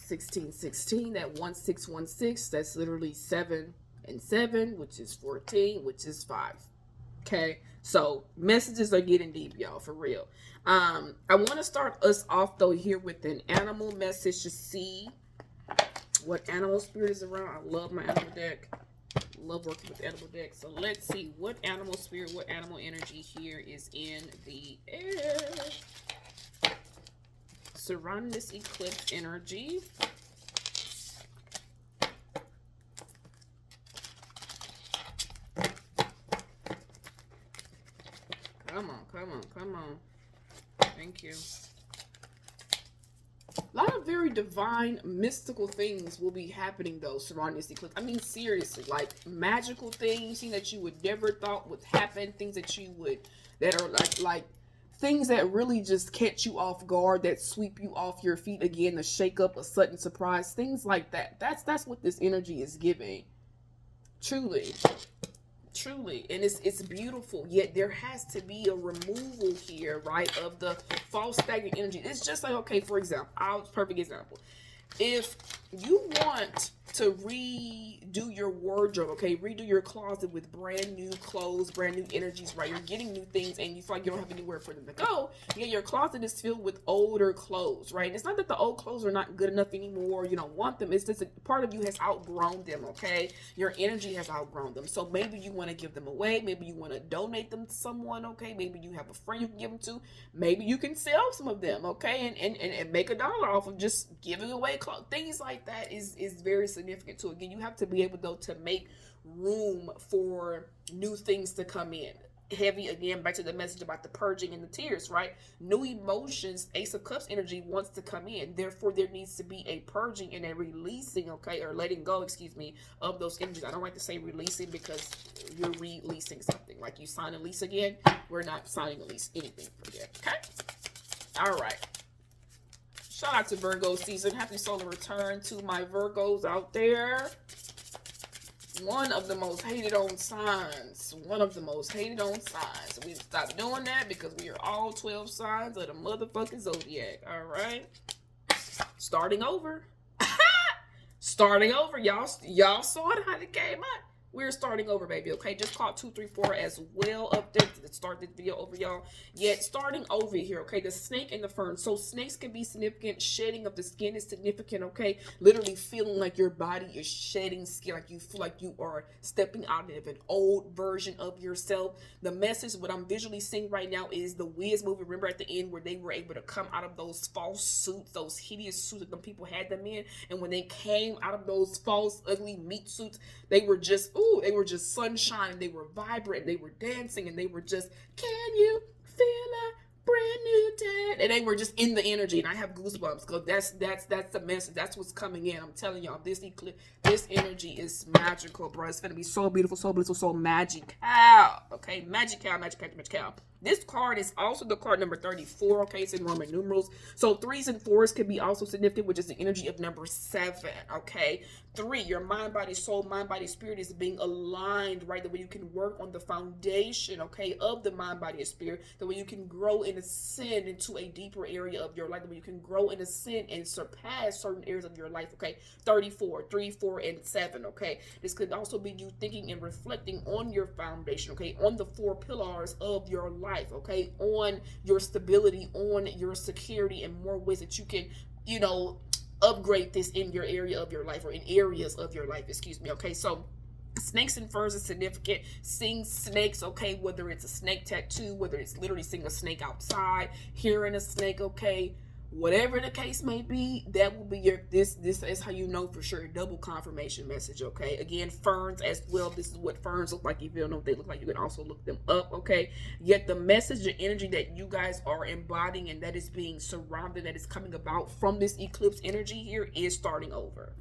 1616, that 1616, that's literally 7 and 7, which is 14, which is 5. Okay, so messages are getting deep, y'all, for real. I want to start us off though here with an animal message to see what animal spirit is around. I love my animal deck. Love working with the animal deck. So let's see what animal spirit, what animal energy here is in the air surrounding this eclipse energy. Come on, come on, come on. Thank you. A lot of very divine, mystical things will be happening, though, surrounding this eclipse. I mean, seriously, like magical things, things that you would never thought would happen, things that you would, that are like things that really just catch you off guard, that sweep you off your feet again, to shake up, a sudden surprise, things like that. That's what this energy is giving. Truly. Truly, and it's beautiful, yet there has to be a removal here, right, of the false stagnant energy. It's just like, okay, for example, perfect example. If you want to redo your wardrobe, okay, redo your closet with brand new clothes, brand new energies, right? You're getting new things and you feel like you don't have anywhere for them to go. Yet your closet is filled with older clothes, right? And it's not that the old clothes are not good enough anymore, you don't want them. It's just a part of you has outgrown them, okay? Your energy has outgrown them. So maybe you want to give them away. Maybe you want to donate them to someone, okay? Maybe you have a friend you can give them to. Maybe you can sell some of them, okay? And make $1 off of just giving away clothes. Things like that is very significant. So again, you have to be able though to make room for new things to come in. Heavy again, back to the message about the purging and the tears, right? New emotions, Ace of Cups energy wants to come in. Therefore, there needs to be a purging and a releasing, okay, or letting go, excuse me, of those energies. I don't like to say releasing because you're releasing something. Like you sign a lease again, we're not signing a lease, anything again, okay? All right. Shout out to Virgo season. Happy solar return to my Virgos out there. One of the most hated on signs. One of the most hated on signs. So we stop doing that because we are all 12 signs of the motherfucking zodiac. All right. Starting over. Starting over. Y'all saw it how it came out. We're starting over, baby, okay? Just caught 2, 3, 4 as well up there to start this video over, y'all. Yet, starting over here, okay? The snake and the fern. So, snakes can be significant. Shedding of the skin is significant, okay? Literally feeling like your body is shedding skin, like you feel like you are stepping out of an old version of yourself. The message, what I'm visually seeing right now is the Wiz movie. Remember at the end where they were able to come out of those false suits, those hideous suits that the people had them in. And when they came out of those false, ugly meat suits, they were just, they were just sunshine, they were vibrant, they were dancing, and they were just, can you feel a brand new day? And they were just in the energy, and I have goosebumps because that's the message. That's what's coming in. I'm telling y'all, this eclipse, this energy is magical, bro. It's gonna be so beautiful, so blissful, so magical. Okay, magical. This card is also the card number 34, okay? It's in Roman numerals. So 3s and 4s can be also significant, which is the energy of number 7, okay? 3, your mind, body, soul, mind, body, spirit is being aligned, right? The way you can work on the foundation, okay, of the mind, body, and spirit. The way you can grow and ascend into a deeper area of your life. The way you can grow and ascend and surpass certain areas of your life, okay? 34, 3, 4, and 7, okay? This could also be you thinking and reflecting on your foundation, okay? On the 4 pillars of your life. Okay, on your stability, on your security, and more ways that you can, upgrade this in your area of your life, or in areas of your life, excuse me. Okay, so snakes and ferns is significant. Seeing snakes, okay, whether it's a snake tattoo, whether it's literally seeing a snake outside, hearing a snake, okay, whatever the case may be, that will be your, this is how you know for sure, double confirmation message, okay? Again, ferns as well. This is what ferns look like. If you don't know what they look like, you can also look them up, okay? Yet the message, the energy that you guys are embodying and that is being surrounded, that is coming about from this eclipse energy here, is starting over.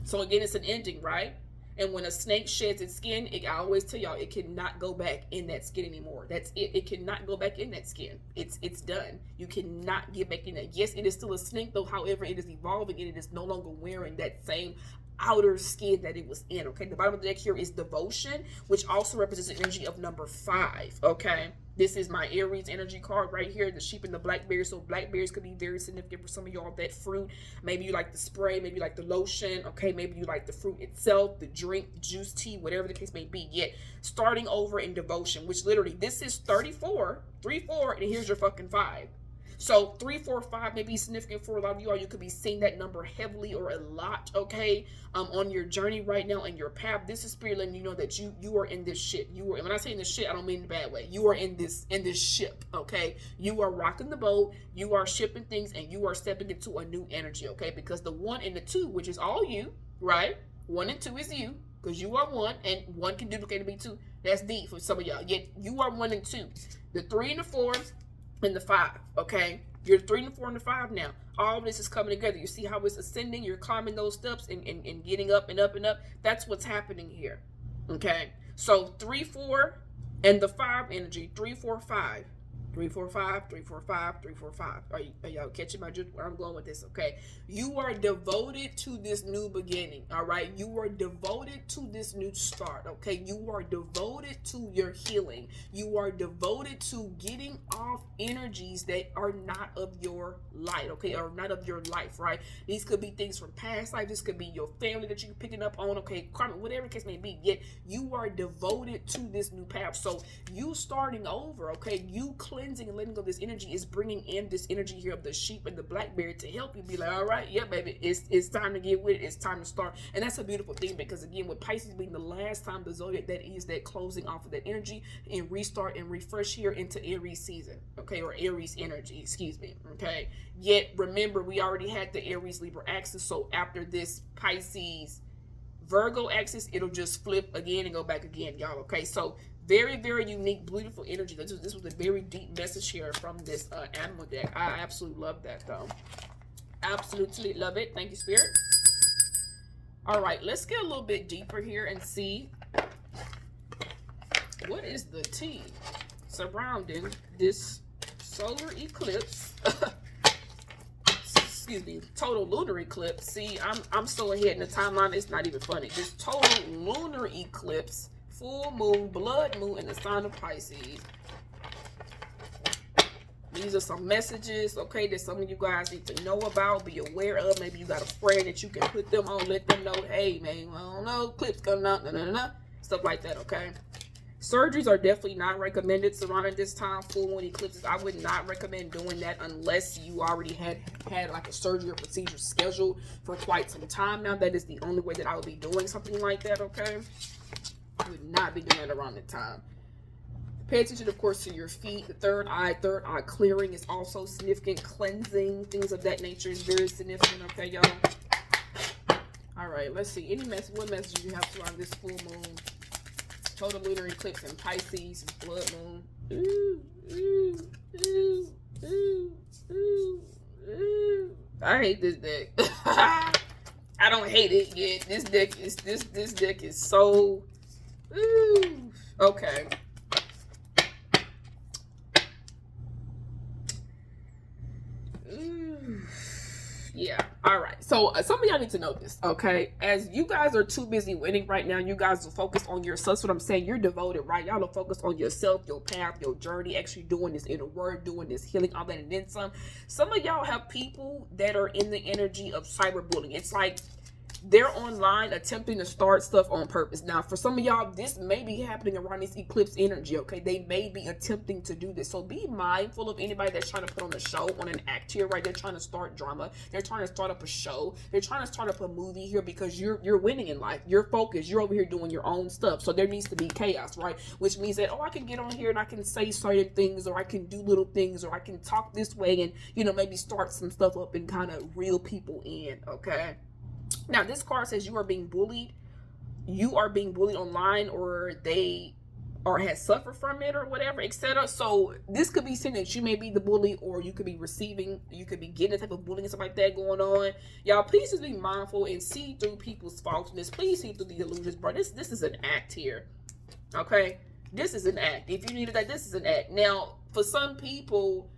So again, it's an ending, right? And when a snake sheds its skin, I always tell y'all, it cannot go back in that skin anymore. That's it. It cannot go back in that skin. It's done. You cannot get back in that. Yes, it is still a snake, though. However, it is evolving and it is no longer wearing that same outer skin that it was in, okay? The bottom of the deck here is devotion, which also represents the energy of number 5, okay? This is my Aries energy card right here, the sheep and the blackberries. So blackberries could be very significant for some of y'all. That fruit, maybe you like the spray, maybe you like the lotion, okay? Maybe you like the fruit itself, the drink, the juice, tea, whatever the case may be. Yet starting over in devotion, which literally, this is 34, 3, 4, and here's your fucking 5. So 3, 4, 5 may be significant for a lot of you, or you could be seeing that number heavily or a lot, okay, on your journey right now in your path. This is spirit letting you know that you are in this ship. You are, and when I say in this ship, I don't mean in a bad way. You are in this ship, okay? You are rocking the boat, you are shipping things, and you are stepping into a new energy, okay? Because the 1 and the 2, which is all you, right? 1 and 2 is you, because you are 1, and 1 can duplicate to be 2. That's deep for some of y'all. Yet you are 1 and 2. The 3 and the 4 and the 5, okay? You're 3 and 4 and the 5 now. All of this is coming together. You see how it's ascending? You're climbing those steps and getting up and up and up. That's what's happening here, okay? So 3, 4, and the 5 energy. 3, 4, 5. 3, 4, 5, 3, 4, 5, 3, 4, 5. Are y'all catching my drift where I'm going with this? Okay. You are devoted to this new beginning. All right. You are devoted to this new start. Okay. You are devoted to your healing. You are devoted to getting off energies that are not of your light. Okay. Or not of your life. Right. These could be things from past life. This could be your family that you're picking up on. Okay. Karma, whatever the case may be. Yet you are devoted to this new path. So you starting over. Okay. You cleansing and letting go of this energy is bringing in this energy here of the sheep and the blackberry to help you be like, all right, yeah, baby, it's time to get with it. It's time to start. And that's a beautiful thing, because again, with Pisces being the last time the zodiac, that is that closing off of that energy and restart and refresh here into Aries season, okay, or Aries energy, excuse me, okay. Yet remember, we already had the Aries Libra axis, so after this Pisces Virgo axis, it'll just flip again and go back again, y'all, okay. So very, very unique, beautiful energy. This was a very deep message here from this animal deck. I absolutely love that, though. Absolutely love it. Thank you, Spirit. All right, let's get a little bit deeper here and see what is the tea surrounding this solar eclipse. Excuse me, total lunar eclipse. See, I'm so ahead in the timeline, it's not even funny. This total lunar eclipse, full moon, blood moon, and the sign of Pisces. These are some messages, okay, that some of you guys need to know about, be aware of. Maybe you got a friend that you can put them on, let them know, hey, man, I don't know, eclipse coming out, stuff like that, okay? Surgeries are definitely not recommended surrounding this time. Full moon eclipses, I would not recommend doing that unless you already had like a surgery or procedure scheduled for quite some time now. That is the only way that I would be doing something like that, okay? I would not be doing it around that time. Pay attention, of course, to your feet. The third eye clearing is also significant. Cleansing, things of that nature is very significant, okay, y'all? All right, let's see. What message you have surrounding this full moon? Total lunar eclipse in Pisces, blood moon. Ooh, ooh, ooh, ooh, ooh, ooh. I hate this deck. I don't hate it yet. This deck is so. Ooh. Okay. Ooh. Yeah. All right. So some of y'all need to know this, okay? As you guys are too busy winning right now, you guys are focused on yourself. That's what I'm saying. You're devoted, right? Y'all are focused on yourself, your path, your journey, actually doing this inner work, doing this healing, all that, and then some. Some of y'all have people that are in the energy of cyberbullying. It's like they're online attempting to start stuff on purpose. Now, for some of y'all, this may be happening around this eclipse energy, okay? They may be attempting to do this. So be mindful of anybody that's trying to put on a show, on an act here, right? They're trying to start drama. They're trying to start up a show. They're trying to start up a movie here because you're winning in life. You're focused. You're over here doing your own stuff. So there needs to be chaos, right? Which means that, oh, I can get on here and I can say certain things, or I can do little things, or I can talk this way and, you know, maybe start some stuff up and kind of reel people in, okay? Now, this card says you are being bullied. You are being bullied online, or they or has suffered from it, or whatever, etc. So this could be saying that you may be the bully, or you could be receiving, you could be getting a type of bullying and stuff like that going on. Y'all, please just be mindful and see through people's faultiness. Please see through the illusions, bro. This is an act here, okay? This is an act. If you needed that, this is an act. Now, for some people,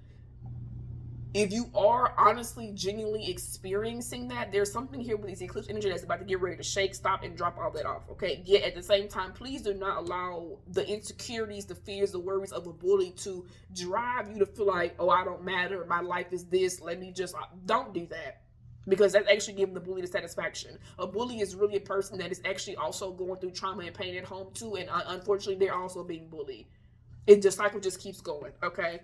if you are honestly, genuinely experiencing that, there's something here with these eclipse energy that's about to get ready to shake, stop, and drop all that off, okay? Yet at the same time, please do not allow the insecurities, the fears, the worries of a bully to drive you to feel like, oh, I don't matter, my life is this, let me just, don't do that. Because that's actually giving the bully the satisfaction. A bully is really a person that is actually also going through trauma and pain at home too, and unfortunately, they're also being bullied. The cycle just keeps going, okay?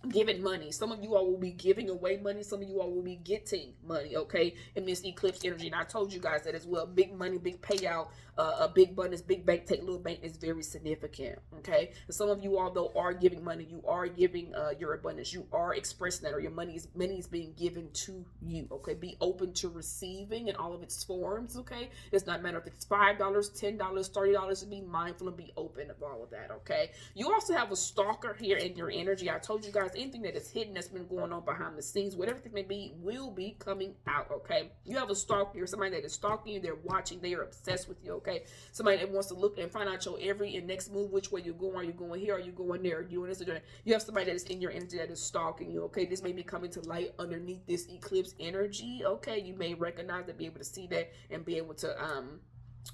Giving money. Some of you all will be giving away money. Some of you all will be getting money, okay, in this eclipse energy. And I told you guys that as well. Big money, big payout, a big bonus, big bank, take little bank is very significant, okay? And some of you all, though, are giving money. You are giving your abundance. You are expressing that, or your money is being given to you, okay? Be open to receiving in all of its forms, okay? It's not matter if it's $5, $10, $30. Be mindful and be open of all of that, okay? You also have a stalker here in your energy. I told you guys, anything that is hidden that's been going on behind the scenes, whatever it may be, will be coming out, okay? You have a stalker, somebody that is stalking you, they're watching, they are obsessed with you, okay? Somebody that wants to look and find out your every and next move, which way you're going. Are you going here? Are you going there? Are you doing this or doing that? You have somebody that is in your energy that is stalking you, okay? This may be coming to light underneath this eclipse energy, okay? You may recognize it, be able to see that, and be able to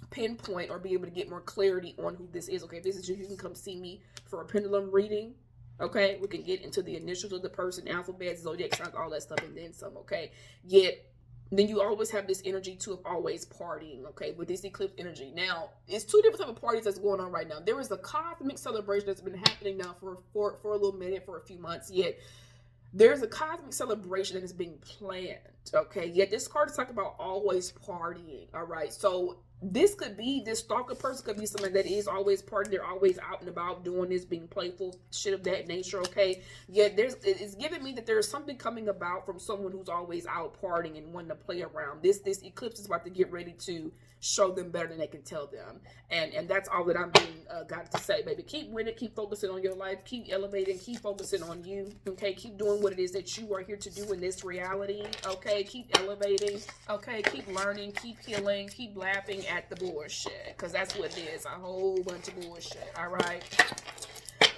pinpoint or be able to get more clarity on who this is, okay? If this is you can come see me for a pendulum reading. Okay, we can get into the initials of the person, alphabet, zodiac signs, all that stuff, and then some, okay? Yet, then you always have this energy, too, of always partying, okay, with this eclipse energy. Now, it's two different type of parties that's going on right now. There is a cosmic celebration that's been happening now for a little minute, for a few months, yet there's a cosmic celebration that is being planned, okay? Yet this card is talking about always partying, all right? So this stalker person could be someone that is always partying. They're always out and about doing this, being playful, shit of that nature, okay? Yet it's giving me that there's something coming about from someone who's always out partying and wanting to play around. This eclipse is about to get ready to show them better than they can tell them. And that's all that I'm being got to say, baby. Keep winning, keep focusing on your life, keep elevating, keep focusing on you, okay? Keep doing what it is that you are here to do in this reality, okay? Keep elevating, okay? Keep learning, keep healing, keep laughing at the bullshit, because that's what it is, a whole bunch of bullshit. All right,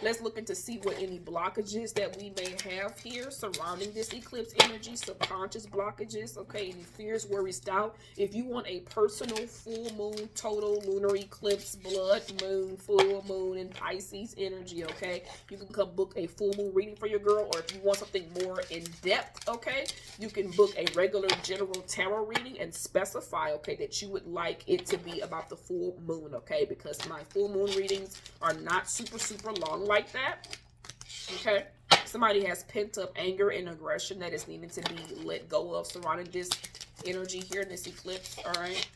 let's look into see what any blockages that we may have here surrounding this eclipse energy, subconscious blockages, okay? Any fears, worries, doubt. If you want a personal full moon, total lunar eclipse, blood moon, full moon, and Pisces energy, okay, you can come book a full moon reading for your girl. Or if you want something more in depth, okay, you can book a regular general tarot reading and specify, okay, that you would like it to be about the full moon, okay? Because my full moon readings are not super long like that, okay? Somebody has pent up anger and aggression that is needing to be let go of surrounding this energy here in this eclipse, all right?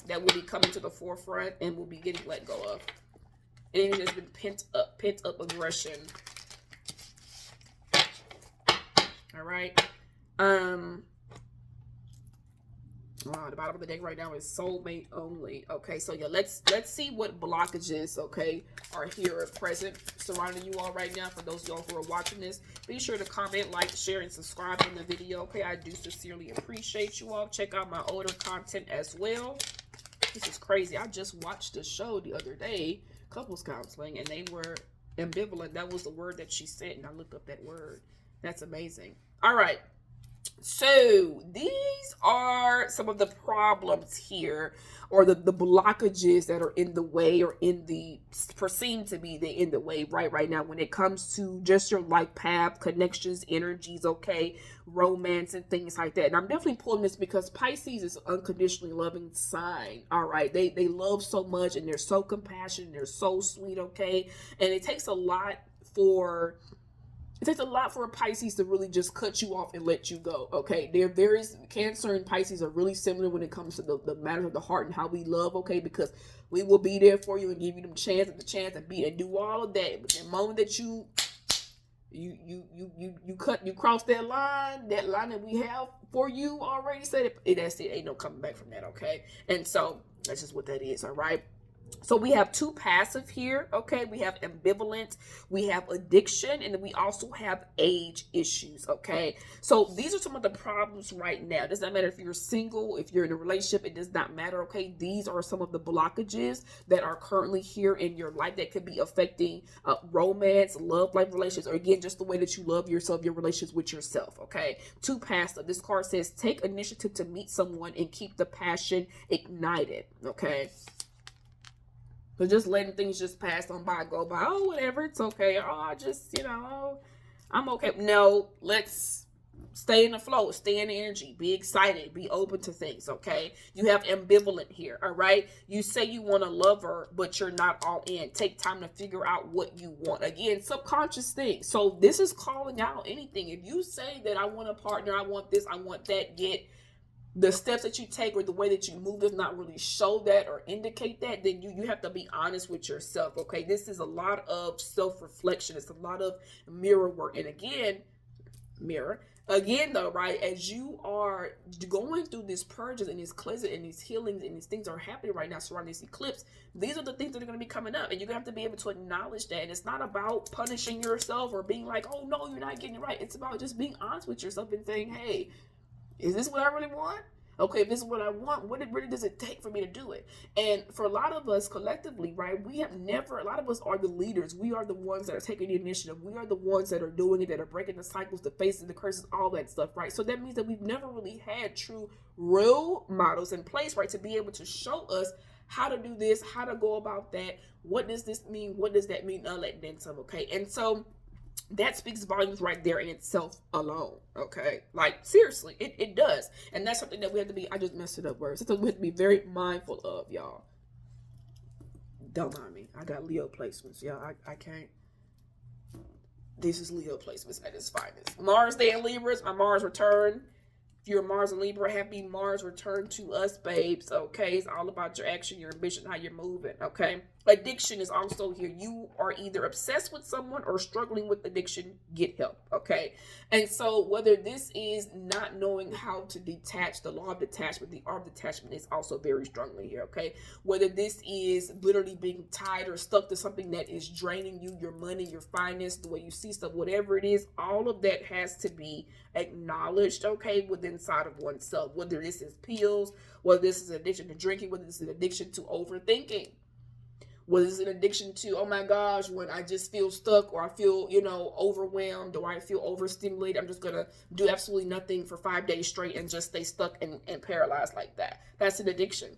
That will be coming to the forefront and will be getting let go of. And it has been pent up aggression. All right. Wow, the bottom of the deck right now is soulmate only. Okay, so yeah, let's see what blockages, okay, are here present surrounding you all right now. For those of y'all who are watching this, be sure to comment, like, share, and subscribe on the video, okay? I do sincerely appreciate you all. Check out my older content as well. This is crazy. I just watched a show the other day, couples counseling, and they were ambivalent. That was the word that she said, and I looked up that word. That's amazing. All right. So these are some of the problems here, or the blockages that are in the way, or perceived to be in the way right now when it comes to just your life path, connections, energies, okay, romance, and things like that. And I'm definitely pulling this because Pisces is an unconditionally loving sign. All right, they love so much, and they're so compassionate, they're so sweet, okay, and it takes a lot for a Pisces to really just cut you off and let you go, okay? There is Cancer and Pisces are really similar when it comes to the matter of the heart and how we love, okay? Because we will be there for you and give you the chance and do all of that. But the moment that you cross that line that we have for you already, said it, that's it. Ain't no coming back from that, okay? And so that's just what that is, all right? So we have two passive here, okay? We have ambivalent, we have addiction, and then we also have age issues, okay? So these are some of the problems right now. It does not matter if you're single, if you're in a relationship, it does not matter, okay? These are some of the blockages that are currently here in your life that could be affecting romance, love life, relationships, or again, just the way that you love yourself, your relationships with yourself, okay? Two passive. This card says, take initiative to meet someone and keep the passion ignited, okay? So just letting things just pass on by, go by, oh, whatever, it's okay. Oh, I just, I'm okay. No, let's stay in the flow, stay in the energy, be excited, be open to things, okay? You have ambivalent here, all right? You say you want a lover, but you're not all in. Take time to figure out what you want. Again, subconscious things. So this is calling out anything. If you say that I want a partner, I want this, I want that, yet the steps that you take or the way that you move does not really show that or indicate that, then you have to be honest with yourself, okay? This is a lot of self-reflection. It's a lot of mirror work. And again though, right, as you are going through these purges and these cleanses and these healings and these things are happening right now surrounding this eclipse, these are the things that are going to be coming up, and you're going to have to be able to acknowledge that. And it's not about punishing yourself or being like, oh no, you're not getting it right. It's about just being honest with yourself and saying, hey, is this what I really want? Okay, if this is what I want, what really does it take for me to do it? And for a lot of us collectively, right, a lot of us are the leaders. We are the ones that are taking the initiative. We are the ones that are doing it, that are breaking the cycles, the faces, the curses, all that stuff, right? So that means that we've never really had true role models in place, right, to be able to show us how to do this, how to go about that. What does this mean? What does that mean? Let then some, okay? And so that speaks volumes right there in itself alone, okay? Like, seriously, it does. And that's something that we have to be, I just messed it up words. Something we have to be very mindful of, y'all. Don't mind me. I got Leo placements, y'all. I can't. This is Leo placements at its finest. Mars Day in Libras, my Mars return. If you're Mars and Libra, happy Mars return to us, babes, okay? It's all about your action, your ambition, how you're moving, okay? Addiction is also here. You are either obsessed with someone or struggling with addiction, get help, okay? And so whether this is not knowing how to detach, the law of detachment, the art of detachment is also very strongly here, okay? Whether this is literally being tied or stuck to something that is draining you, your money, your finance, the way you see stuff, whatever it is, all of that has to be acknowledged, okay, within inside of oneself, whether this is pills, whether this is an addiction to drinking, whether this is an addiction to overthinking, whether it's an addiction to, oh my gosh, when I just feel stuck or I feel, overwhelmed or I feel overstimulated, I'm just going to do absolutely nothing for 5 days straight and just stay stuck and paralyzed like that. That's an addiction,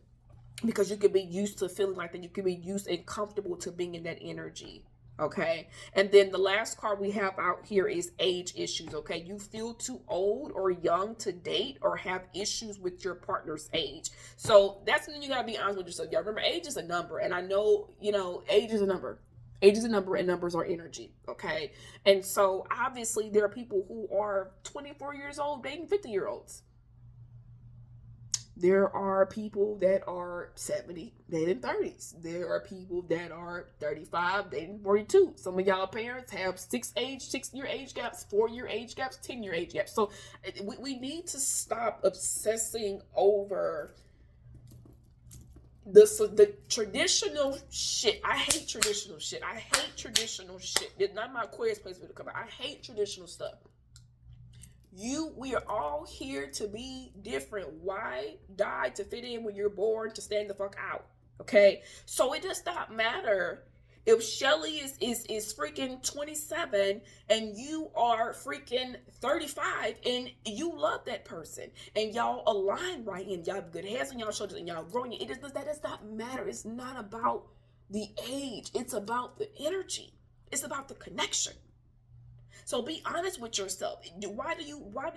because you could be used to feeling like that. You could be used and comfortable to being in that energy. Okay. And then the last card we have out here is age issues. Okay. You feel too old or young to date or have issues with your partner's age. So that's when you got to be honest with yourself. Y'all remember, age is a number. And I know, age is a number. Age is a number and numbers are energy. Okay. And so obviously there are people who are 24 years old dating 50-year-olds. There are people that are 70 dating 30s. There are people that are 35 dating 42. Some of y'all parents have 6-year age gaps, 4-year age gaps, 10-year age gaps. So we need to stop obsessing over the traditional shit. I hate traditional shit. It's not my Aquarius place for to come out. I hate traditional stuff. We are all here to be different. Why die to fit in when you're born to stand the fuck out? Okay, so it does not matter if Shelly is freaking 27 and you are freaking 35 and you love that person and y'all align right and y'all have good heads on y'all shoulders and y'all growing. That does not matter. It's not about the age. It's about the energy. It's about the connection. So be honest with yourself. Why do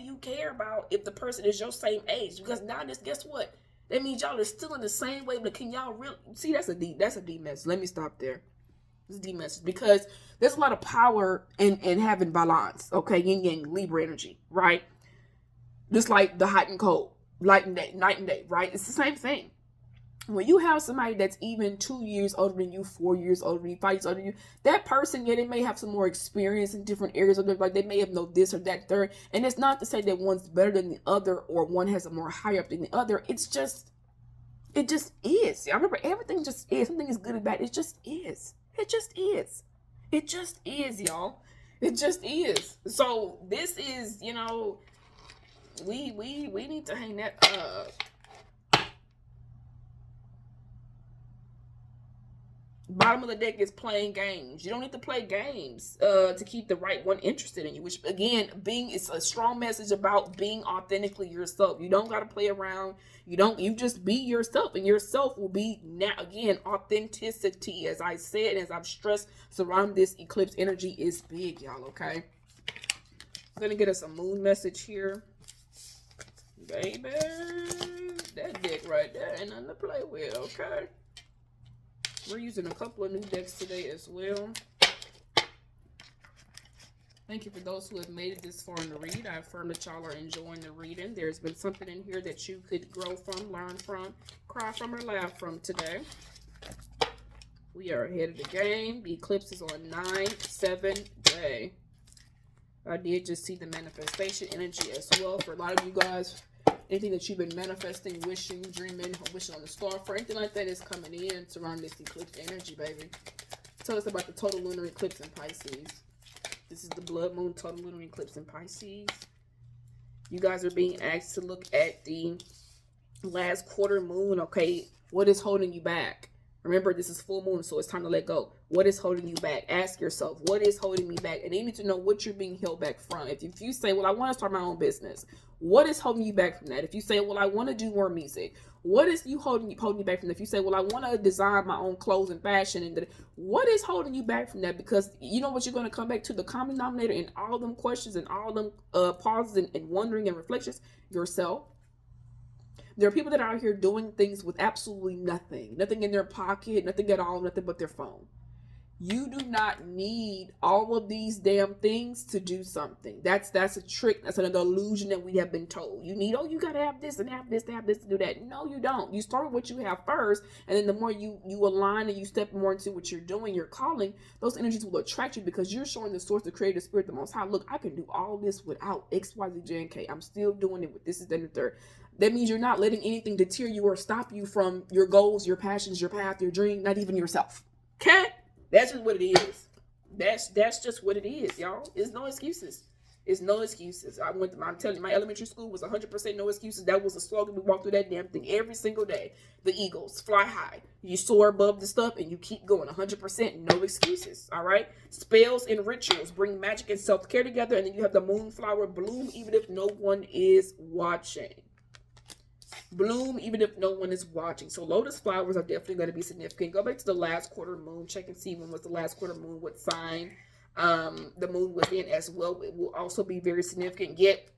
you care about if the person is your same age? Because now guess what? That means y'all are still in the same way. But can y'all really see? That's a D message. Let me stop there. This is D message, because there's a lot of power in having balance. Okay, yin yang, Libra energy, right? Just like the hot and cold, night and day, right? It's the same thing. When you have somebody that's even 2 years older than you, 4 years older than you, 5 years older than you, that person, they may have some more experience in different areas of their life. They may have known this or that third. And it's not to say that one's better than the other or one has a more higher up than the other. It's just It just is. I remember everything just is. Something is good and bad. It just is. It just is. It just is, y'all. It just is. So this is, you know, we need to hang that up. Bottom of the deck is playing games. You don't need to play games to keep the right one interested in you. Which again, it's a strong message about being authentically yourself. You don't gotta play around. You just be yourself, and yourself will be now again authenticity. As I said, as I've stressed, surrounding this eclipse energy is big, y'all. Okay. I'm gonna get us a moon message here. Baby. That deck right there ain't nothing to play with, okay? We're using a couple of new decks today as well. Thank you for those who have made it this far in the read. I affirm that y'all are enjoying the reading. There's been something in here that you could grow from, learn from, cry from, or laugh from today. We are ahead of the game. The eclipse is on 9/7 day. I did just see the manifestation energy as well. For a lot of you guys, anything that you've been manifesting, wishing, dreaming, wishing on the star for, anything like that is coming in surrounding this eclipse energy, baby. Tell us about the total lunar eclipse in Pisces. This is the blood moon total lunar eclipse in Pisces. You guys are being asked to look at the last quarter moon, okay? What is holding you back? Remember, this is full moon, so it's time to let go. What is holding you back? Ask yourself, what is holding me back? And you need to know what you're being held back from. If you say, well, I want to start my own business, what is holding you back from that? If you say, well, I want to do more music, what is holding you back from that? If you say, well, I want to design my own clothes and fashion, and what is holding you back from that? Because you know what you're going to come back to, the common denominator in all them questions and all them pauses and wondering and reflections, yourself. There are people that are out here doing things with absolutely nothing in their pocket, nothing at all, nothing but their phone. You do not need all of these damn things to do something. That's a trick. That's another illusion that we have been told. You need, you got to have this and have this to have this to do that. No, you don't. You start with what you have first, and then the more you align and you step more into what you're doing, your calling, those energies will attract you because you're showing the source, the creative spirit, the most high. Look, I can do all this without X, Y, Z, J, and K. I'm still doing it with this, is then the third. That means you're not letting anything deter you or stop you from your goals, your passions, your path, your dream, not even yourself. Okay? That's just what it is. That's just what it is, y'all. It's no excuses. It's no excuses. I'm telling you, my elementary school was 100% no excuses. That was a slogan. We walked through that damn thing every single day. The Eagles fly high. You soar above the stuff and you keep going. 100% no excuses. All right. Spells and rituals bring magic and self-care together. And then you have the moonflower bloom even if no one is watching. Bloom even if no one is watching. So lotus flowers are definitely going to be significant. Go back to the last quarter moon. Check and see when was the last quarter moon, what sign the moon was in as well. It will also be very significant. Yet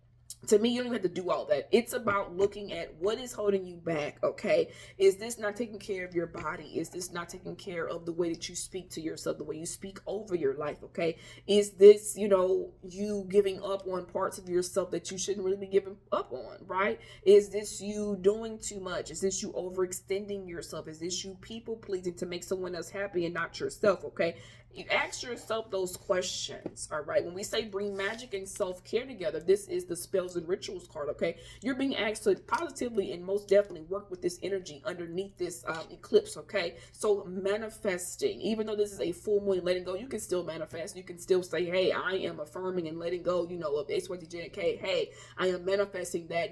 to me, you don't even have to do all that. It's about looking at what is holding you back, okay? Is this not taking care of your body? Is this not taking care of the way that you speak to yourself, the way you speak over your life, okay? Is this, you giving up on parts of yourself that you shouldn't really be giving up on, right? Is this you doing too much? Is this you overextending yourself? Is this you people-pleasing to make someone else happy and not yourself, okay? You ask yourself those questions, all right? When we say bring magic and self-care together, this is the spells and rituals card, okay? You're being asked to positively and most definitely work with this energy underneath this eclipse, okay? So manifesting, even though this is a full moon, letting go, you can still manifest. You can still say, hey, I am affirming and letting go, of X, Y, Z, J, and K. Hey, I am manifesting that,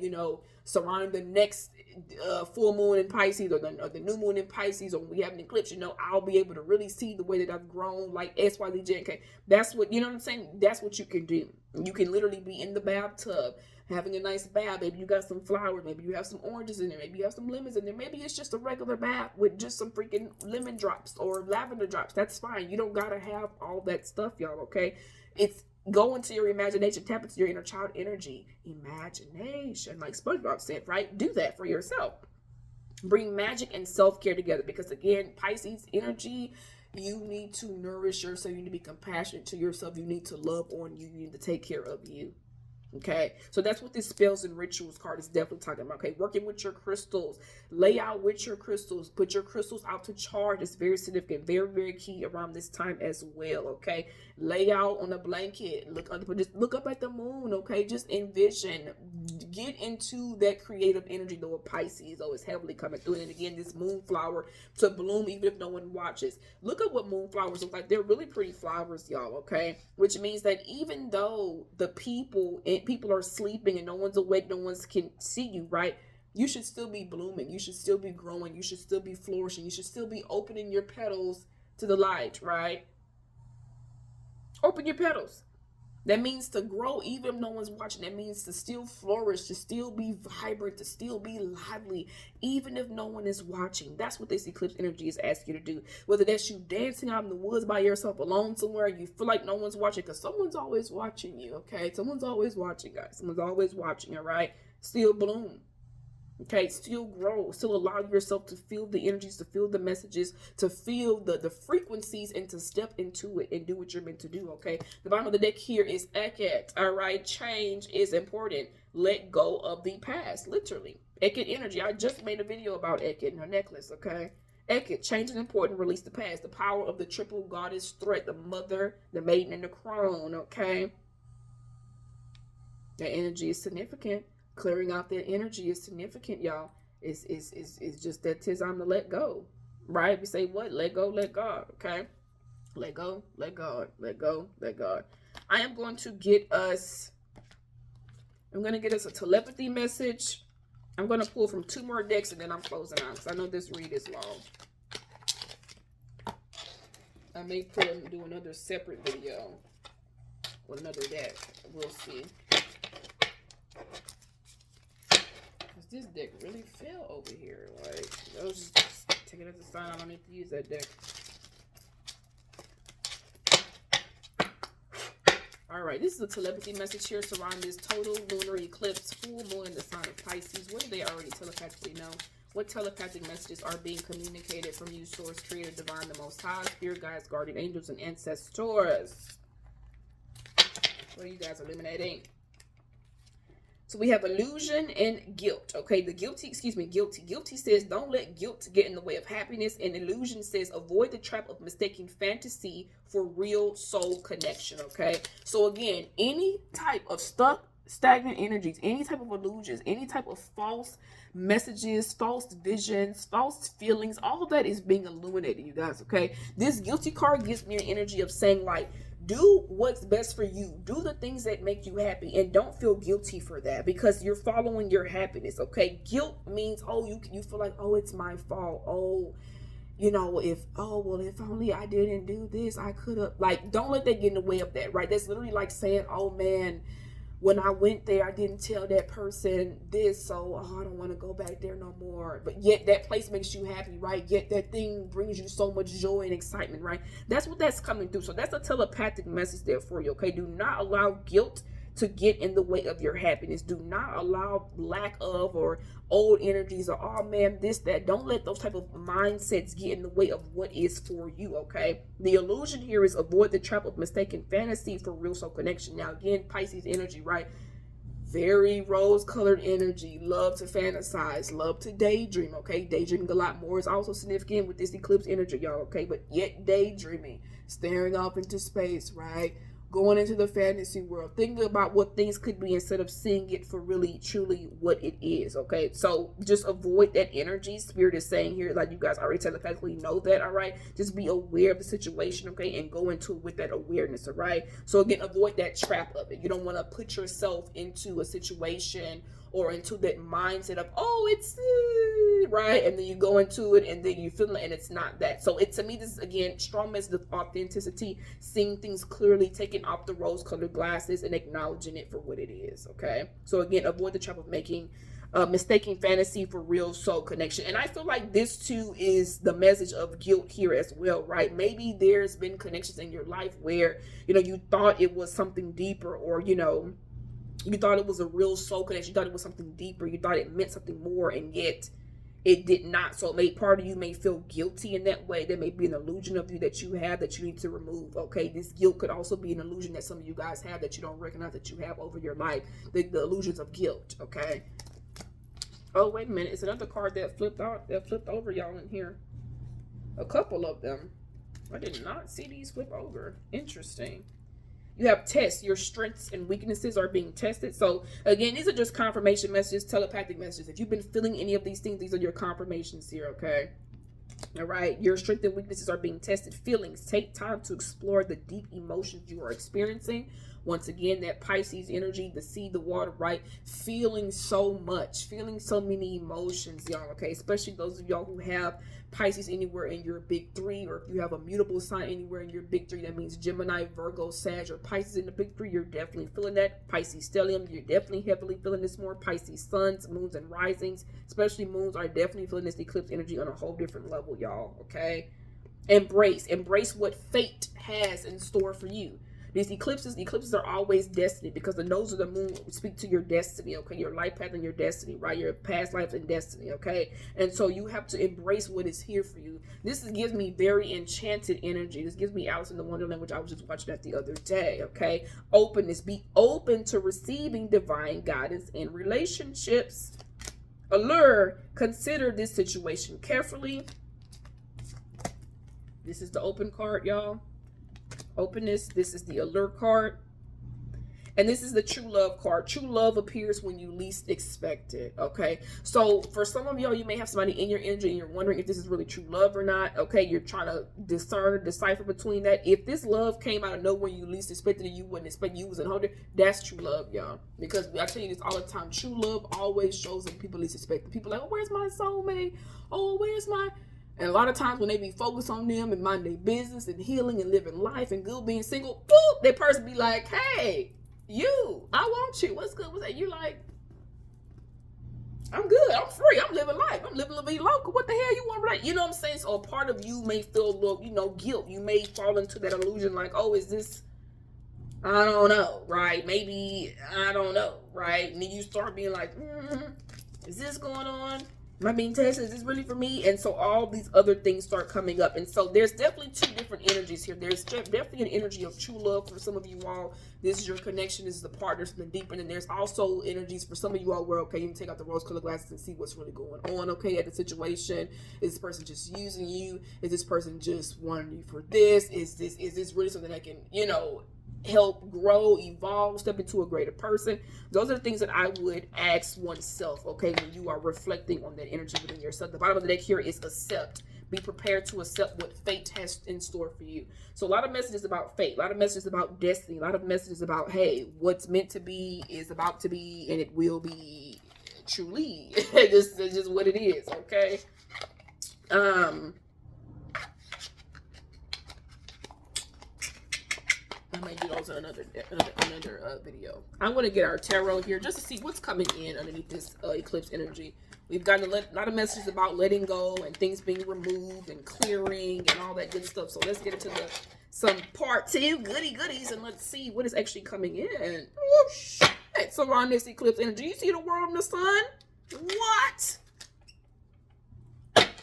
surrounding the next full moon in Pisces or the new moon in Pisces, or when we have an eclipse, I'll be able to really see the way that I've grown like X, Y, Z, J, and K. That's what, what I'm saying? That's what you can do. You can literally be in the bathtub having a nice bath. Maybe you got some flowers. Maybe you have some oranges in there. Maybe you have some lemons in there. Maybe it's just a regular bath with just some freaking lemon drops or lavender drops. That's fine. You don't got to have all that stuff, y'all, okay? It's go into your imagination, tap into your inner child energy. Imagination, like SpongeBob said, right? Do that for yourself. Bring magic and self-care together because, again, Pisces energy, you need to nourish yourself. You need to be compassionate to yourself. You need to love on you. You need to take care of you. Okay, so that's what this spells and rituals card is definitely talking about. Okay, working with your crystals, lay out with your crystals, put your crystals out to charge. It's very significant, very, very key around this time as well. Okay, lay out on a blanket, just look up at the moon. Okay, just envision, get into that creative energy, though, of Pisces, though, it's heavily coming through. And again, this moonflower to bloom even if no one watches. Look at what moonflowers look like. They're really pretty flowers, y'all, okay? Which means that even though the people are sleeping and no one's awake, no one can see you, right? You should still be blooming. You should still be growing. You should still be flourishing. You should still be opening your petals to the light, right? Open your petals. That means to grow even if no one's watching. That means to still flourish, to still be vibrant, to still be lively, even if no one is watching. That's what this eclipse energy is asking you to do. Whether that's you dancing out in the woods by yourself alone somewhere, you feel like no one's watching, because someone's always watching you, okay? Someone's always watching, guys. Someone's always watching, all right? Still bloom. Okay, still grow, still allow yourself to feel the energies, to feel the messages, to feel the frequencies, and to step into it and do what you're meant to do, okay? The bottom of the deck here is Eket, all right? Change is important. Let go of the past, literally. Eket energy. I just made a video about Eket and her necklace, okay? Eket, change is important. Release the past. The power of the triple goddess threat, the mother, the maiden, and the crone, okay? That energy is significant. Clearing out that energy is significant, y'all. It's just that 'tis time to let go, right? We say what? Let go, let God, okay? Let go, let God, let go, let God. I am going to get us, I'm going to get us a telepathy message. I'm going to pull from 2 more decks and then I'm closing out because I know this read is long. I may pull and do another separate video with another deck. We'll see. This deck really fell over here. Like, I was just taking it as a sign I don't need to use that deck. Alright, this is a telepathy message here surrounding this total lunar eclipse, full moon in the sign of Pisces. What do they already telepathically know? What telepathic messages are being communicated from you, Source, Creator, Divine, the Most High, Spirit Guides, Guardian Angels, and Ancestors? What are you guys eliminating? So we have illusion and guilt, okay? The guilty. Guilty says don't let guilt get in the way of happiness. And illusion says avoid the trap of mistaking fantasy for real soul connection, okay? So again, any type of stuck, stagnant energies, any type of illusions, any type of false messages, false visions, false feelings, all of that is being illuminated, you guys, okay? This guilty card gives me an energy of saying, like, do what's best for you. Do the things that make you happy and don't feel guilty for that because you're following your happiness, okay? Guilt means, oh, you feel like, oh, it's my fault. Oh, you know, if only I didn't do this, I could have. Like, don't let that get in the way of that, right? That's literally like saying, oh, man, when I went there, I didn't tell that person this, so I don't want to go back there no more. But yet that place makes you happy, right? Yet that thing brings you so much joy and excitement, right? That's what that's coming through. So that's a telepathic message there for you, okay? Do not allow guilt to get in the way of your happiness. Do not allow lack of or old energies or, oh man, this, that. Don't let those type of mindsets get in the way of what is for you, okay? The illusion here is avoid the trap of mistaken fantasy for real soul connection. Now, again, Pisces energy, right? Very rose-colored energy. Love to fantasize. Love to daydream, okay? Daydreaming a lot more is also significant with this eclipse energy, y'all, okay? But yet daydreaming. Staring off into space, right? Going into the fantasy world, thinking about what things could be instead of seeing it for really, truly what it is, okay? So just avoid that energy. Spirit is saying here, like you guys already telepathically know that, all right? Just be aware of the situation, okay? And go into it with that awareness, all right? So again, avoid that trap of it. You don't want to put yourself into a situation or into that mindset of, oh, it's right, and then you go into it and then you feel it and it's not that. So it, to me, this is again strong message of authenticity, seeing things clearly, taking off the rose-colored glasses and acknowledging it for what it is, okay? So again, avoid the trap of making mistaking fantasy for real soul connection. And I feel like this too is the message of guilt here as well, right? Maybe there's been connections in your life where, you know, you thought it was something deeper, or, you know, you thought it was a real soul connection. You thought it was something deeper. You thought it meant something more, and yet it did not. So part of you may feel guilty in that way. There may be an illusion of you that you have that you need to remove, okay? This guilt could also be an illusion that some of you guys have that you don't recognize that you have over your life. The illusions of guilt, okay? Oh, wait a minute. It's another card that flipped over, y'all, in here. A couple of them. I did not see these flip over. Interesting. You have tests. Your strengths and weaknesses are being tested. So again, these are just confirmation messages, telepathic messages. If you've been feeling any of these things, these are your confirmations here, okay? All right, your strengths and weaknesses are being tested. Feelings. Take time to explore the deep emotions you are experiencing. Once again, that Pisces energy, the sea, the water, right? Feeling so much, feeling so many emotions, y'all, okay? Especially those of y'all who have Pisces anywhere in your big three, or if you have a mutable sign anywhere in your big three, that means Gemini, Virgo, Sag, or Pisces in the big three, you're definitely feeling that. Pisces stellium, you're definitely heavily feeling this more. Pisces suns, moons, and risings, especially moons, are definitely feeling this eclipse energy on a whole different level, y'all, okay? Embrace what fate has in store for you. These eclipses are always destiny, because the nose of the moon speak to your destiny, okay? Your life path and your destiny, right? Your past life and destiny, okay? And so you have to embrace what is here for you. This gives me very enchanted energy. This gives me Alice in the Wonderland, which I was just watching that the other day, okay? Openness. Be open to receiving divine guidance in relationships. Allure. Consider this situation carefully. This is the open card, y'all. Openness. This is the allure card, and this is the true love card. True love appears when you least expect it, okay? So for some of y'all, you may have somebody in your energy and you're wondering if this is really true love or not, okay? You're trying to decipher between that. If this love came out of nowhere, you least expected it, you wouldn't expect, you was in hold it, that's true love, y'all. Because I tell you this all the time, true love always shows up people least expect it. People are like, oh, where's my soulmate? Oh, where's my... And a lot of times when they be focused on them and mind their business and healing and living life and good being single, boop, that person be like, hey, you, I want you. What's good with that? You like, I'm good. I'm free. I'm living life. I'm living La Vida Loca. What the hell you want, right? You know what I'm saying? So a part of you may feel a little, guilt. You may fall into that illusion like, oh, is this, I don't know, right? Maybe, I don't know, right? And then you start being like, is this going on? Am I being tested? Is this really for me? And so all these other things start coming up. And so there's definitely two different energies here. There's definitely an energy of true love for some of you all. This is your connection. This is the partner, something deeper. And then there's also energies for some of you all where, okay, you can take out the rose-colored glasses and see what's really going on, okay, at the situation. Is this person just using you? Is this person just wanting you for this? Is this really something that can, help grow, evolve, step into a greater person? Those are the things that I would ask oneself, okay, when you are reflecting on that energy within yourself. The bottom of the deck here is accept. Be prepared to accept what fate has in store for you. So a lot of messages about fate, a lot of messages about destiny, a lot of messages about, hey, what's meant to be is about to be, and it will be truly. It's just what it is, okay? I might do those in another video. I'm going to get our tarot here just to see what's coming in underneath this eclipse energy. We've gotten a lot of messages about letting go and things being removed and clearing and all that good stuff. So let's get into some part two goodies, and let's see what is actually coming in. Oh, shit. So on this eclipse energy, you see the world and the sun? What?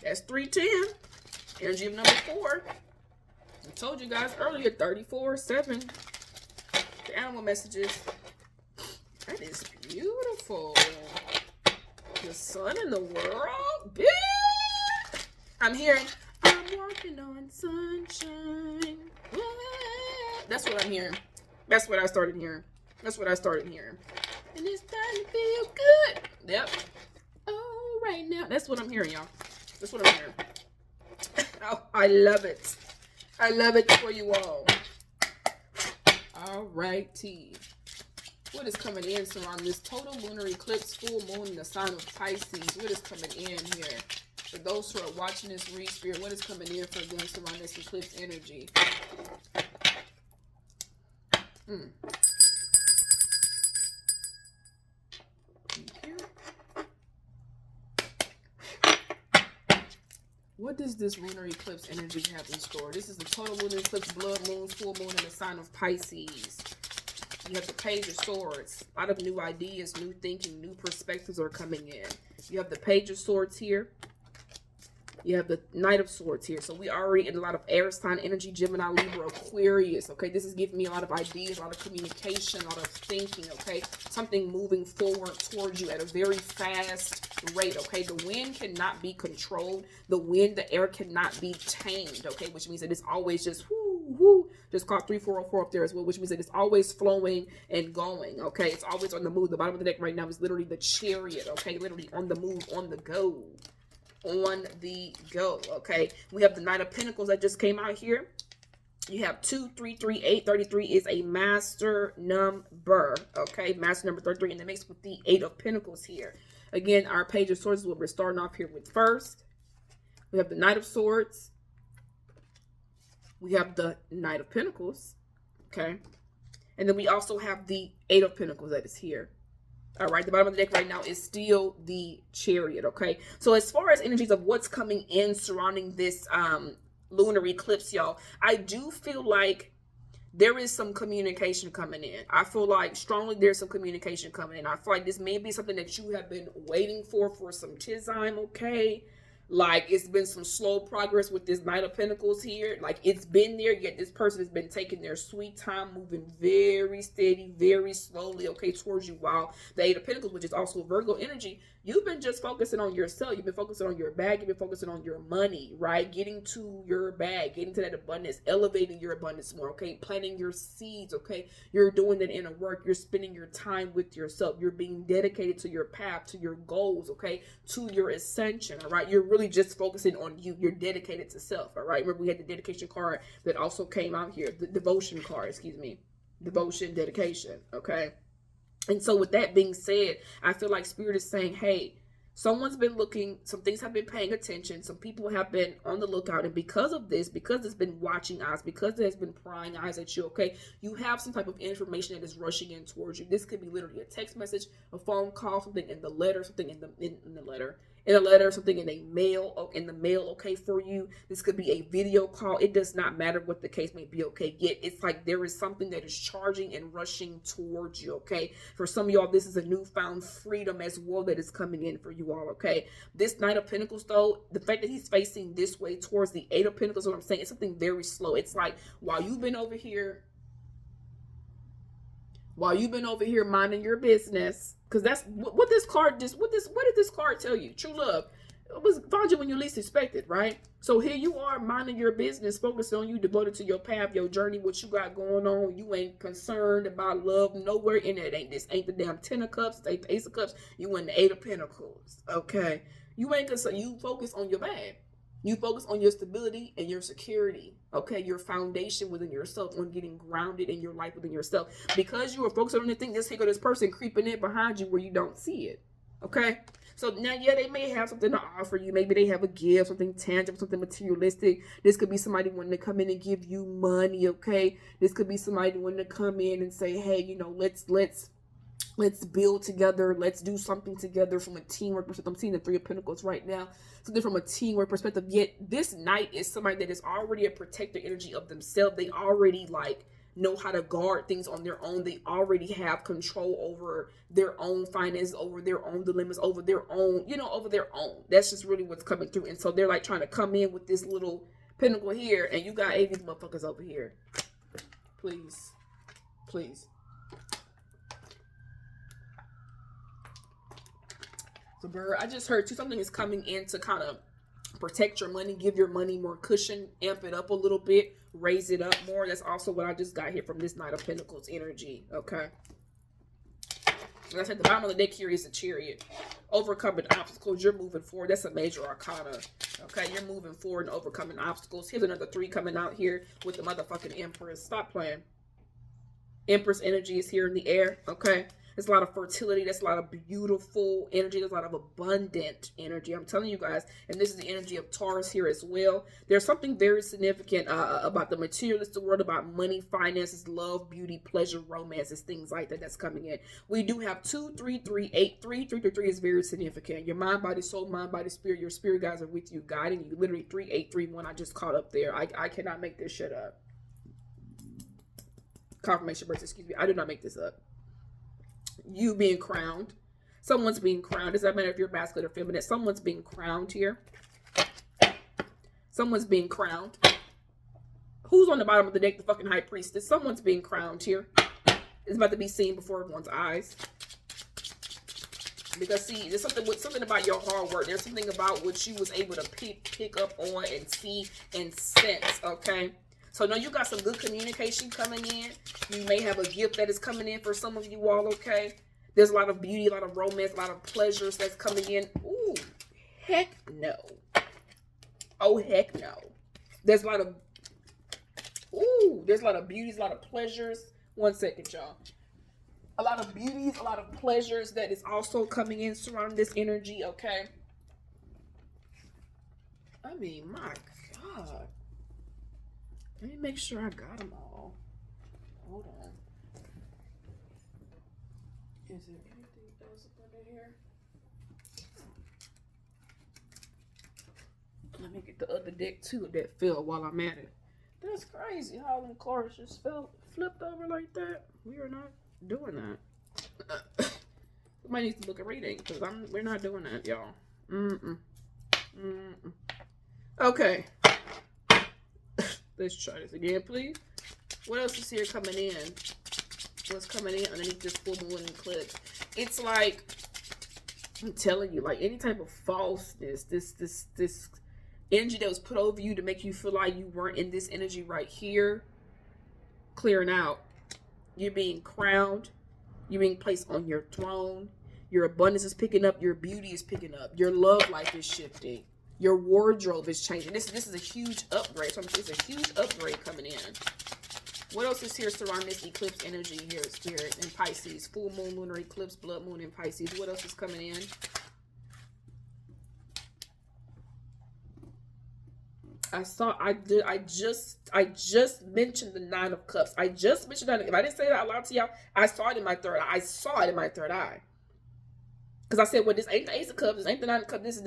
That's 310. Energy of number 4. I told you guys earlier, 34-7. The animal messages. That is beautiful. The sun in the world. Bitch. I'm hearing, I'm walking on sunshine. That's what I'm hearing. That's what I started hearing. And it's time to feel good. Yep. Oh, right now. That's what I'm hearing, y'all. That's what I'm hearing. Oh, I love it. I love it for you all. All righty. What is coming in surrounding this total lunar eclipse, full moon in the sign of Pisces? What is coming in here? For those who are watching this read spirit, what is coming in for them surrounding this eclipse energy? What does this lunar eclipse energy have in store? This is the total lunar eclipse, blood moon, full moon in the sign of Pisces. You have the Page of Swords. A lot of new ideas, new thinking, new perspectives are coming in. You have the Page of Swords here. You have the Knight of Swords here. So we already in a lot of air sign energy, Gemini, Libra, Aquarius. Okay, this is giving me a lot of ideas, a lot of communication, a lot of thinking. Okay, something moving forward towards you at a very fast rate. Okay, the wind cannot be controlled. The wind, the air cannot be tamed. Okay, which means that it's always just whoo, woo. Just caught 3404 up there as well, which means that it's always flowing and going, okay? It's always on the move. The bottom of the deck right now is literally the Chariot, okay? Literally on the move, on the go. On the go, okay? We have the Knight of Pentacles that just came out here. You have 2, 3, 3, 8. 33 is a master number, okay? Master number 33 in the mix with the 8 of Pentacles here. Again, our Page of Swords is what we're starting off here with first. We have the Knight of Swords. We have the Knight of Pentacles, okay? And then we also have the 8 of Pentacles that is here. All right, the bottom of the deck right now is still the Chariot, okay? So as far as energies of what's coming in surrounding this lunar eclipse, y'all, I do feel like there is some communication coming in. I feel like strongly there's some communication coming in. I feel like this may be something that you have been waiting for some time, okay? Like, it's been some slow progress with this Knight of Pentacles here. Like, it's been there, yet this person has been taking their sweet time, moving very steady, very slowly, okay, towards you. While the 8 of Pentacles, which is also Virgo energy, you've been just focusing on yourself. You've been focusing on your bag. You've been focusing on your money, right? Getting to your bag, getting to that abundance, elevating your abundance more, okay? Planting your seeds, okay? You're doing that inner work. You're spending your time with yourself. You're being dedicated to your path, to your goals, okay? To your ascension, all right? You're really just focusing on you. You're dedicated to self, all right? Remember, we had the dedication card that also came out here. The devotion card, excuse me. Devotion, dedication, okay? And so with that being said, I feel like Spirit is saying, hey, someone's been looking, some things have been paying attention, some people have been on the lookout, and because of this, because it's been watching eyes, because there's been prying eyes at you, okay, you have some type of information that is rushing in towards you. This could be literally a text message, a phone call, something in the letter, something in the letter, something in the mail, okay, for you. This could be a video call. It does not matter what the case may be, okay. Yet it's like there is something that is charging and rushing towards you, okay. For some of y'all, this is a newfound freedom as well that is coming in for you all, okay. This Knight of Pentacles, though, the fact that he's facing this way towards the 8 of Pentacles, what I'm saying, it's something very slow. It's like while you've been over here minding your business, because that's what this card just, what did this card tell you? True love. It was found you when you least expected, right? So here you are minding your business, focused on you, devoted to your path, your journey, what you got going on. You ain't concerned about love nowhere in it. This ain't the damn 10 of Cups, this ain't the Ace of Cups. You in the 8 of Pentacles, okay? You ain't concerned. You focus on your bag. You focus on your stability and your security, okay? Your foundation within yourself, on getting grounded in your life within yourself. Because you are focused on the thing, this person creeping in behind you where you don't see it, okay? So now, yeah, they may have something to offer you. Maybe they have a gift, something tangible, something materialistic. This could be somebody wanting to come in and give you money, okay? This could be somebody wanting to come in and say, hey, you know, let's build together. Let's do something together from a teamwork perspective. I'm seeing the 3 of Pentacles right now. Something from a teamwork perspective. Yet this Knight is somebody that is already a protector energy of themselves. They already know how to guard things on their own. They already have control over their own finances, over their own dilemmas, over their own, over their own. That's just really what's coming through. And so they're like trying to come in with this little pentacle here, and you got these motherfuckers over here. Please. So, Bird, I just heard something is coming in to kind of protect your money, give your money more cushion, amp it up a little bit, raise it up more. That's also what I just got here from this Knight of Pentacles energy, okay? Like I said, the bottom of the deck here is the Chariot. Overcoming obstacles, you're moving forward. That's a major arcana, okay? You're moving forward and overcoming obstacles. Here's another 3 coming out here with the motherfucking Empress. Stop playing. Empress energy is here in the air, okay? There's a lot of fertility. That's a lot of beautiful energy. There's a lot of abundant energy. I'm telling you guys. And this is the energy of Taurus here as well. There's something very significant about the materialistic world, about money, finances, love, beauty, pleasure, romances, things like that that's coming in. We do have 2, 3, 3, 8. 3, 3, 3, 3 is very significant. Your mind, body, soul, mind, body, spirit. Your spirit guides are with you, guiding you. Literally 3, 8, 3, 1. I just caught up there. I cannot make this shit up. Confirmation verse, excuse me. I did not make this up. You being crowned. Someone's being crowned. Does that matter if you're masculine or feminine? Someone's being crowned here. Someone's being crowned. Who's on the bottom of the deck? The fucking High Priestess. Someone's being crowned here. It's about to be seen before everyone's eyes. Because see, there's something about your hard work. There's something about what you was able to pick up on and see and sense, okay? So now you got some good communication coming in. You may have a gift that is coming in for some of you all, okay? There's a lot of beauty, a lot of romance, a lot of pleasures that's coming in. Ooh, heck no. Oh, heck no. There's a lot of, there's a lot of beauties, a lot of pleasures. One second, y'all. A lot of beauties, a lot of pleasures that is also coming in surrounding this energy, okay? I mean, my God. Let me make sure I got them all. Hold on. Is there anything else up under here? Let me get the other deck too that fell while I'm at it. That's crazy how them cards just flipped over like that. We are not doing that. Somebody needs to book a reading because we're not doing that, y'all. Okay. Let's try this again, please. What else is here coming in? What's coming in underneath this full moon eclipse? It's like, I'm telling you, like any type of falseness, this energy that was put over you to make you feel like you weren't in this energy right here, clearing out. You're being crowned. You're being placed on your throne. Your abundance is picking up. Your beauty is picking up. Your love life is shifting. Your wardrobe is changing. This is a huge upgrade. So it's a huge upgrade coming in. What else is here surrounding this eclipse energy here, Spirit, in Pisces? Full moon, lunar eclipse, blood moon in Pisces. What else is coming in? I just mentioned the 9 of Cups. I just mentioned that. If I didn't say that out loud to y'all, I saw it in my third eye. I saw it in my third eye. Because I said, well, this ain't the Ace of Cups. This ain't the 9 of Cups. This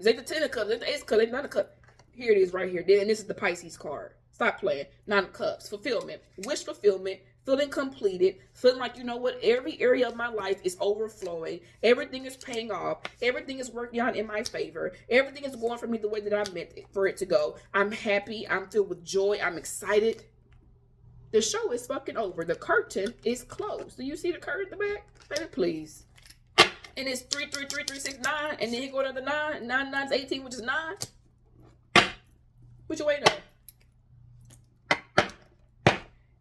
ain't the 10 of Cups. This ain't the Ace of Cups. This ain't the 9 of Cups. Here it is right here. And this is the Pisces card. Stop playing. 9 of Cups. Fulfillment. Wish fulfillment. Feeling completed. Feeling like, you know what? Every area of my life is overflowing. Everything is paying off. Everything is working out in my favor. Everything is going for me the way that I meant for it to go. I'm happy. I'm filled with joy. I'm excited. The show is fucking over. The curtain is closed. Do you see the curtain in the back? Baby, please. And it's 3, 3, 3, 3, 6, 9. And then you go to the 9. 9, 9 is 18, which is 9. What you waiting on?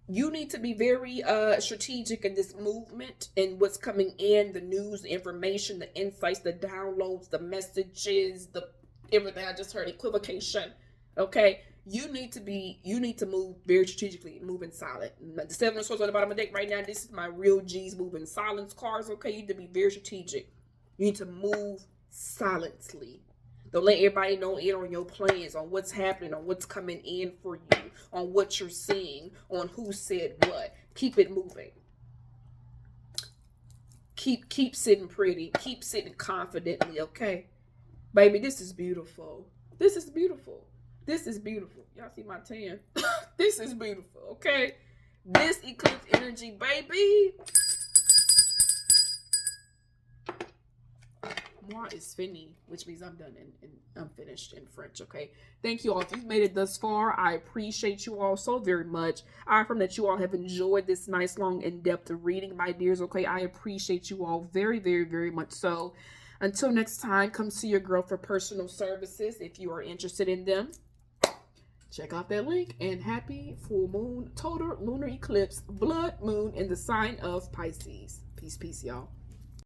You need to be very strategic in this movement and what's coming in, the news, the information, the insights, the downloads, the messages, the everything. I just heard equivocation. Okay, you need to move very strategically, move in silent. The 7 of Swords on the bottom of the deck right now. This is my real G's moving silence cards. Okay, you need to be very strategic. You need to move silently. Don't let everybody know in on your plans, on what's happening, on what's coming in for you, on what you're seeing, on who said what. Keep it moving. Keep sitting pretty. Keep sitting confidently, okay? Baby, this is beautiful. This is beautiful. This is beautiful. Y'all see my tan? This is beautiful, okay? This eclipse energy, baby. Moi is fini, which means I'm done and I'm finished in French, okay? Thank you all. If you've made it thus far, I appreciate you all so very much. I affirm that you all have enjoyed this nice, long, in-depth reading, my dears, okay? I appreciate you all very, very, very much so. Until next time, come see your girl for personal services if you are interested in them. Check out that link. And happy full moon, total lunar eclipse, blood moon in the sign of Pisces. Peace, peace, y'all.